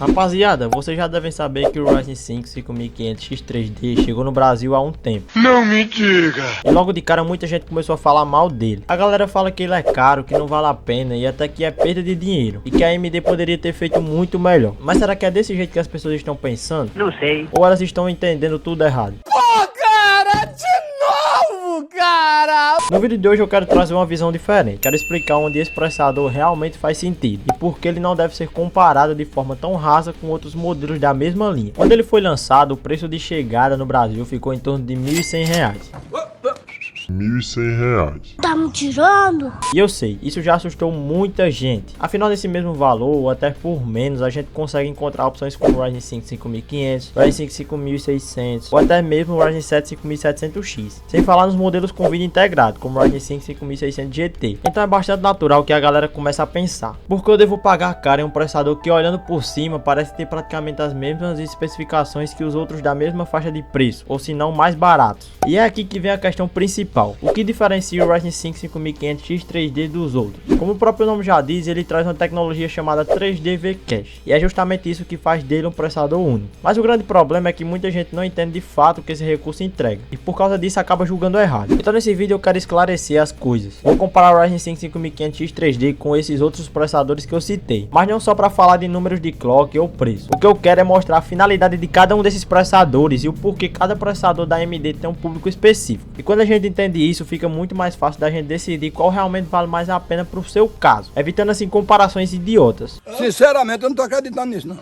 Rapaziada, vocês já devem saber que o Ryzen 5 5500X 3D chegou no Brasil há um tempo. Não me diga! E logo de cara muita gente começou a falar mal dele. A galera fala que ele é caro, que não vale a pena e até que é perda de dinheiro. E que a AMD poderia ter feito muito melhor. Mas será que é desse jeito que as pessoas estão pensando? Não sei. Ou elas estão entendendo tudo errado? Pô, cara, de novo, cara! No vídeo de hoje eu quero trazer uma visão diferente. Quero explicar onde esse processador realmente faz sentido e por que ele não deve ser comparado de forma tão rasa com outros modelos da mesma linha. Quando ele foi lançado, o preço de chegada no Brasil ficou em torno de R$ 1.100. R$ 1.100. Tá me tirando? E eu sei, isso já assustou muita gente. Afinal, nesse mesmo valor, ou até por menos, a gente consegue encontrar opções como o Ryzen 5 5500, Ryzen 5 5600 ou até mesmo o Ryzen 7 5700X. Sem falar nos modelos com vídeo integrado, como o Ryzen 5 5600 GT. Então é bastante natural que a galera comece a pensar: por que eu devo pagar caro em um processador que, olhando por cima, parece ter praticamente as mesmas especificações que os outros da mesma faixa de preço, ou se não mais baratos? E é aqui que vem a questão principal. O que diferencia o Ryzen 5 5500X 3D dos outros? Como o próprio nome já diz, ele traz uma tecnologia chamada 3D V-Cache, e é justamente isso que faz dele um processador único. Mas o grande problema é que muita gente não entende de fato o que esse recurso entrega, e por causa disso acaba julgando errado. Então nesse vídeo eu quero esclarecer as coisas. Vou comparar o Ryzen 5 5500X 3D com esses outros processadores que eu citei, mas não só para falar de números de clock ou preço. O que eu quero é mostrar a finalidade de cada um desses processadores e o porquê cada processador da AMD tem um público específico. E quando a gente entende isso, fica muito mais fácil da gente decidir qual realmente vale mais a pena pro seu caso, evitando assim comparações idiotas. Sinceramente, eu não tô acreditando nisso, não.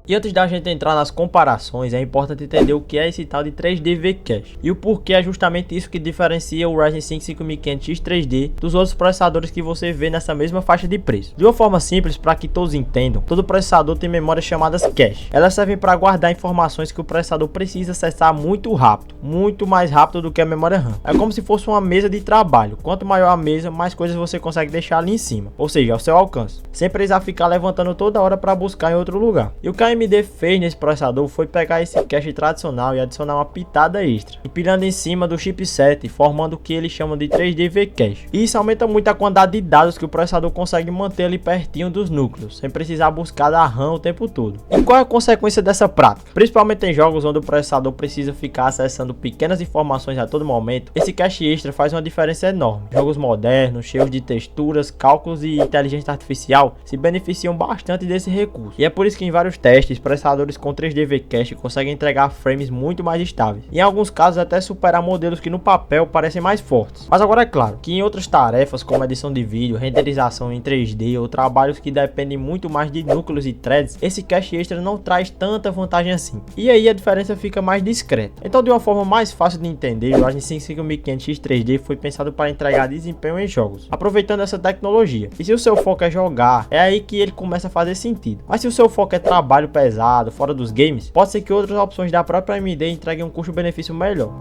E antes da gente entrar nas comparações, é importante entender o que é esse tal de 3D V-Cache e o porquê é justamente isso que diferencia o Ryzen 5 5500X 3D dos outros processadores que você vê nessa mesma faixa de preço. De uma forma simples, para que todos entendam, todo processador tem memórias chamadas cache. Elas servem para guardar informações que o processador precisa acessar muito rápido, muito mais rápido do que a memória RAM. É como se fosse uma mesa de trabalho. Quanto maior a mesa, mais coisas você consegue deixar ali em cima, ou seja, ao seu alcance, sem precisar ficar levantando toda hora para buscar em outro lugar. E o que a AMD fez nesse processador foi pegar esse cache tradicional e adicionar uma pitada extra, empilhando em cima do chipset, formando o que eles chamam de 3D V-Cache. E isso aumenta muito a quantidade de dados que o processador consegue manter ali pertinho dos núcleos, sem precisar buscar da RAM o tempo todo. E qual é a consequência dessa prática? Principalmente em jogos onde o processador precisa ficar acessando pequenas informações a todo momento, esse cache extra faz uma diferença enorme. Jogos modernos, cheios de texturas, cálculos e inteligência artificial se beneficiam bastante desse recurso. E é por isso que em vários testes, processadores com 3D V-Cache conseguem entregar frames muito mais estáveis, e em alguns casos até superar modelos que no papel parecem mais fortes. Mas agora é claro que em outras tarefas como edição de vídeo, renderização em 3D ou trabalhos que dependem muito mais de núcleos e threads, esse cache extra não traz tanta vantagem assim, e aí a diferença fica mais discreta. Então, de uma forma mais fácil de entender, o Ryzen 5 5500X 3D foi pensado para entregar desempenho em jogos, aproveitando essa tecnologia. E se o seu foco é jogar, é aí que ele começa a fazer sentido. Mas se o seu foco é trabalho pesado, fora dos games, pode ser que outras opções da própria AMD entreguem um custo-benefício melhor.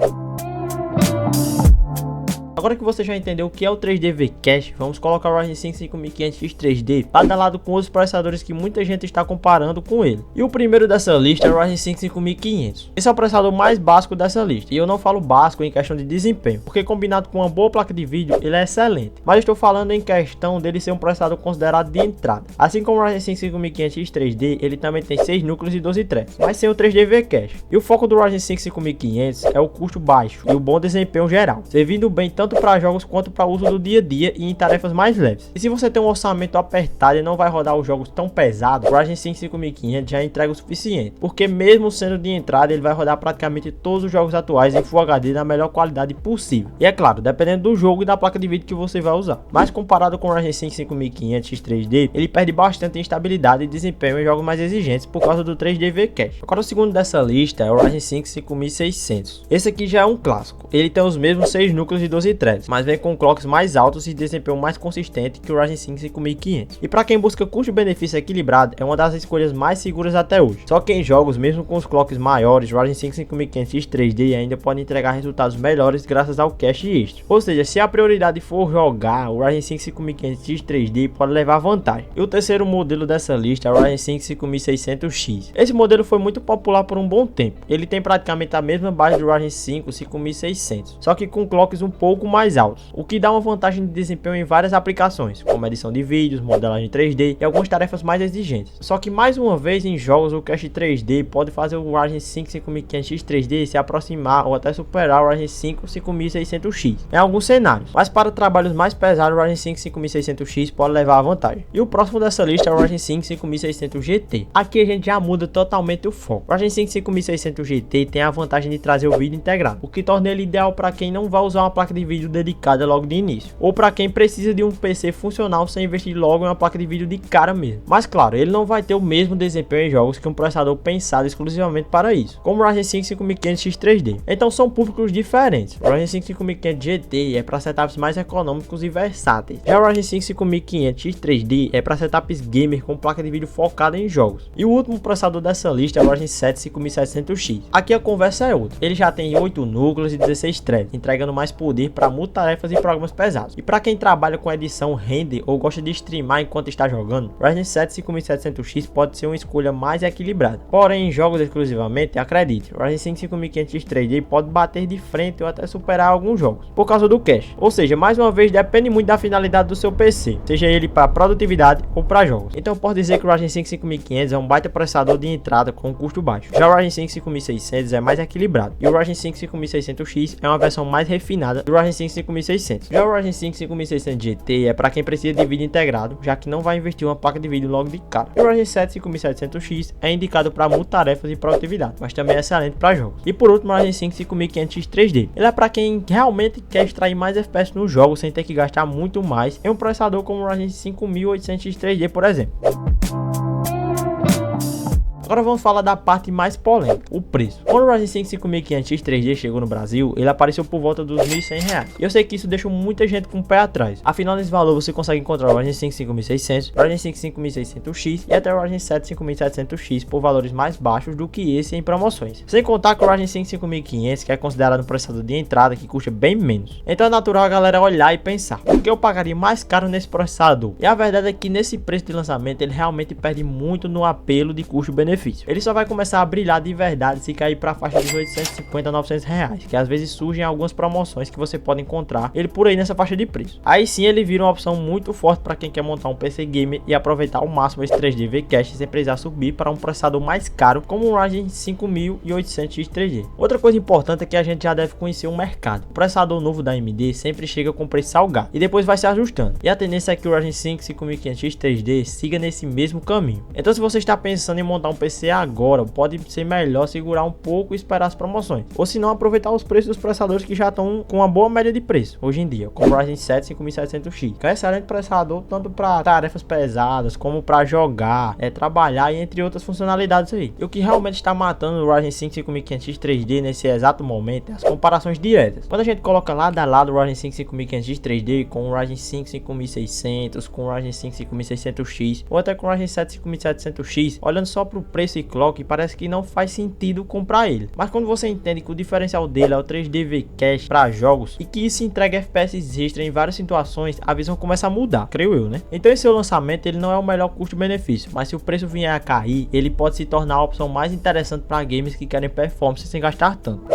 Agora que você já entendeu o que é o 3D V-Cache, vamos colocar o Ryzen 5 5500X 3D lado a lado com outros processadores que muita gente está comparando com ele. E o primeiro dessa lista é o Ryzen 5 5500. Esse é o processador mais básico dessa lista, e eu não falo básico em questão de desempenho, porque combinado com uma boa placa de vídeo, ele é excelente. Mas eu estou falando em questão dele ser um processador considerado de entrada. Assim como o Ryzen 5 5500X 3D, ele também tem 6 núcleos e 12 threads, mas sem o 3D V-Cache. E o foco do Ryzen 5 5500 é o custo baixo e o bom desempenho geral, servindo bem tanto para jogos quanto para uso do dia a dia e em tarefas mais leves. E se você tem um orçamento apertado e não vai rodar os jogos tão pesados, o Ryzen 5 5500 já entrega o suficiente, porque mesmo sendo de entrada, ele vai rodar praticamente todos os jogos atuais em Full HD na melhor qualidade possível. E é claro, dependendo do jogo e da placa de vídeo que você vai usar. Mas comparado com o Ryzen 5 5500X 3D, ele perde bastante em estabilidade e desempenho em jogos mais exigentes por causa do 3D V-Cache. Agora o segundo dessa lista é o Ryzen 5 5600. Esse aqui já é um clássico. Ele tem os mesmos 6 núcleos e 12 threads, mas vem com clocks mais altos e desempenho mais consistente que o Ryzen 5 5500. E para quem busca custo-benefício equilibrado, é uma das escolhas mais seguras até hoje. Só que em jogos, mesmo com os clocks maiores, o Ryzen 5 5500X 3D ainda pode entregar resultados melhores graças ao cache extra. Ou seja, se a prioridade for jogar, o Ryzen 5 5500X 3D pode levar vantagem. E o terceiro modelo dessa lista é o Ryzen 5 5600X. Esse modelo foi muito popular por um bom tempo. Ele tem praticamente a mesma base do Ryzen 5 5600, só que com clocks um pouco pouco mais altos, o que dá uma vantagem de desempenho em várias aplicações, como edição de vídeos, modelagem 3D e algumas tarefas mais exigentes. Só que mais uma vez em jogos o cache 3D pode fazer o Ryzen 5 5500X 3D se aproximar ou até superar o Ryzen 5 5600X em alguns cenários, mas para trabalhos mais pesados o Ryzen 5 5600X pode levar a vantagem. E o próximo dessa lista é o Ryzen 5 5600 GT. Aqui a gente já muda totalmente o foco. O Ryzen 5 5600 GT tem a vantagem de trazer o vídeo integrado, o que torna ele ideal para quem não vai usar uma placa de vídeo dedicada logo de início, ou para quem precisa de um PC funcional sem investir logo em uma placa de vídeo de cara mesmo. Mas claro, ele não vai ter o mesmo desempenho em jogos que um processador pensado exclusivamente para isso, como o Ryzen 5 5500X 3D. Então são públicos diferentes. O Ryzen 5 5500 GT é para setups mais econômicos e versáteis. Já o Ryzen 5 5500X 3D é para setups gamer com placa de vídeo focada em jogos. E o último processador dessa lista é o Ryzen 7 5700X. Aqui a conversa é outra. Ele já tem 8 núcleos e 16 threads, entregando mais poder para multitarefas e programas pesados. E para quem trabalha com edição render ou gosta de streamar enquanto está jogando, o Ryzen 7 5700X pode ser uma escolha mais equilibrada. Porém, em jogos exclusivamente, acredite, o Ryzen 5 5500X 3D pode bater de frente ou até superar alguns jogos, por causa do cache. Ou seja, mais uma vez, depende muito da finalidade do seu PC, seja ele para produtividade ou para jogos. Então eu posso dizer que o Ryzen 5 5500 é um baita processador de entrada com custo baixo. Já o Ryzen 5 5600 é mais equilibrado, e o Ryzen 5 5600X é uma versão mais refinada do Ryzen 5 5600. Já o Ryzen 5 5600 GT é para quem precisa de vídeo integrado, já que não vai investir uma placa de vídeo logo de cara. E o Ryzen 7 5700X é indicado para multitarefas e produtividade, mas também é excelente para jogos. E por último, o Ryzen 5 5500X 3D. Ele é para quem realmente quer extrair mais FPS no jogo sem ter que gastar muito mais em um processador como o Ryzen 5800X 3D, por exemplo. Agora vamos falar da parte mais polêmica, o preço. Quando o Ryzen 5 5500X 3D chegou no Brasil, ele apareceu por volta dos R$ 1.100. E eu sei que isso deixou muita gente com o pé atrás. Afinal, nesse valor você consegue encontrar o Ryzen 5 5600, o Ryzen 5 5600X e até o Ryzen 7 5700X por valores mais baixos do que esse em promoções. Sem contar que o Ryzen 5 5500, que é considerado um processador de entrada, que custa bem menos. Então é natural a galera olhar e pensar, por que eu pagaria mais caro nesse processador? E a verdade é que nesse preço de lançamento ele realmente perde muito no apelo de custo-benefício. Ele só vai começar a brilhar de verdade se cair para a faixa de 850 a 900 reais, que às vezes surgem algumas promoções que você pode encontrar ele por aí nessa faixa de preço. Aí sim ele vira uma opção muito forte para quem quer montar um PC gamer e aproveitar ao máximo esse 3D V-Cache sem precisar subir para um processador mais caro como o Ryzen 5800X 3D. Outra coisa importante é que a gente já deve conhecer o mercado. O processador novo da AMD sempre chega com preço salgado e depois vai se ajustando. E a tendência é que o Ryzen 5 5500X 3D siga nesse mesmo caminho. Então se você está pensando em montar um PC agora, pode ser melhor segurar um pouco e esperar as promoções, ou se não aproveitar os preços dos processadores que já estão com uma boa média de preço hoje em dia, como o Ryzen 7 5700X, que é um excelente processador tanto para tarefas pesadas como para jogar, trabalhar e entre outras funcionalidades aí. E o que realmente está matando o Ryzen 5 5500X 3D nesse exato momento é as comparações diretas. Quando a gente coloca lado a lado o Ryzen 5 5500X 3D com o Ryzen 5 5600, com o Ryzen 5 5600X ou até com o Ryzen 7 5700X, olhando só para o preço e clock, parece que não faz sentido comprar ele. Mas quando você entende que o diferencial dele é o 3D V-Cache para jogos e que isso entrega FPS extra em várias situações, a visão começa a mudar, creio eu, né? Então esse seu lançamento ele não é o melhor custo-benefício, mas se o preço vier a cair, ele pode se tornar a opção mais interessante para games que querem performance sem gastar tanto.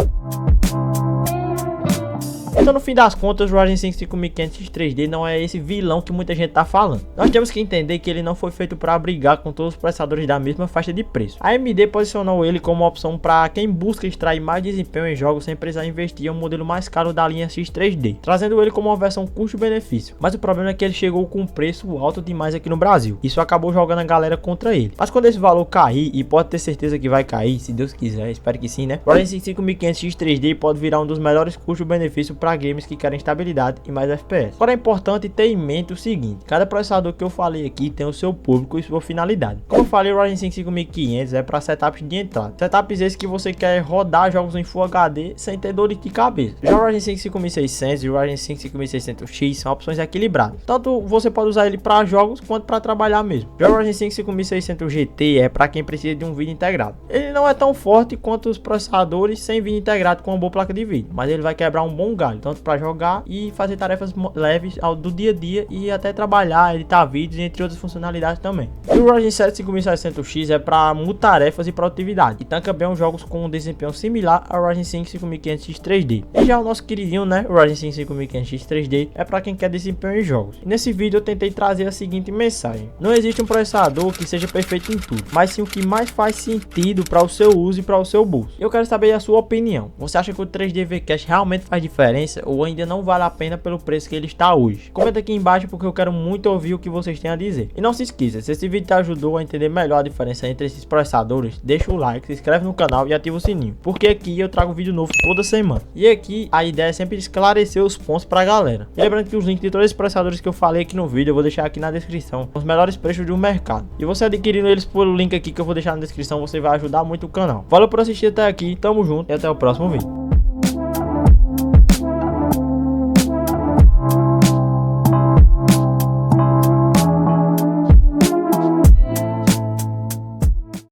Então no fim das contas o Ryzen 5 5500X 3D não é esse vilão que muita gente tá falando. Nós temos que entender que ele não foi feito para brigar com todos os processadores da mesma faixa de preço. A AMD posicionou ele como uma opção para quem busca extrair mais desempenho em jogos sem precisar investir em um modelo mais caro da linha X3D, trazendo ele como uma versão custo-benefício. Mas o problema é que ele chegou com um preço alto demais aqui no Brasil. Isso acabou jogando a galera contra ele. Mas quando esse valor cair, e pode ter certeza que vai cair, se Deus quiser, espero que sim, né? O Ryzen 5500X 3D pode virar um dos melhores custo-benefício para games que querem estabilidade e mais FPS. Agora é importante ter em mente o seguinte: cada processador que eu falei aqui tem o seu público e sua finalidade. Como eu falei, o Ryzen 5 5500 é para setups de entrada, setups esses que você quer rodar jogos em Full HD sem ter dor de cabeça. Já o Ryzen 5 5600 e o Ryzen 5 5600X são opções equilibradas, tanto você pode usar ele para jogos quanto para trabalhar mesmo. Já o Ryzen 5 5600 GT é para quem precisa de um vídeo integrado. Ele não é tão forte quanto os processadores sem vídeo integrado com uma boa placa de vídeo, mas ele vai quebrar um bom galho. tanto para jogar e fazer tarefas leves do dia a dia e até trabalhar, editar vídeos, entre outras funcionalidades também. E o Ryzen 7 5600X é para multitarefas e produtividade, e tanca bem os jogos com um desempenho similar ao Ryzen 5 5500X 3D. E já o nosso queridinho, né, o Ryzen 5 5500X 3D é para quem quer desempenho em jogos. E nesse vídeo eu tentei trazer a seguinte mensagem: não existe um processador que seja perfeito em tudo, mas sim o que mais faz sentido para o seu uso e para o seu bolso. Eu quero saber a sua opinião. Você acha que o 3D VCache realmente faz diferença ou ainda não vale a pena pelo preço que ele está hoje? Comenta aqui embaixo porque eu quero muito ouvir o que vocês têm a dizer. E não se esqueça, se esse vídeo te ajudou a entender melhor a diferença entre esses processadores, deixa o like, se inscreve no canal e ativa o sininho, porque aqui eu trago vídeo novo toda semana. E aqui a ideia é sempre esclarecer os pontos pra galera. E lembrando que os links de todos esses processadores que eu falei aqui no vídeo eu vou deixar aqui na descrição, os melhores preços do mercado. E você adquirindo eles pelo link aqui que eu vou deixar na descrição, você vai ajudar muito o canal. Valeu por assistir até aqui, tamo junto e até o próximo vídeo.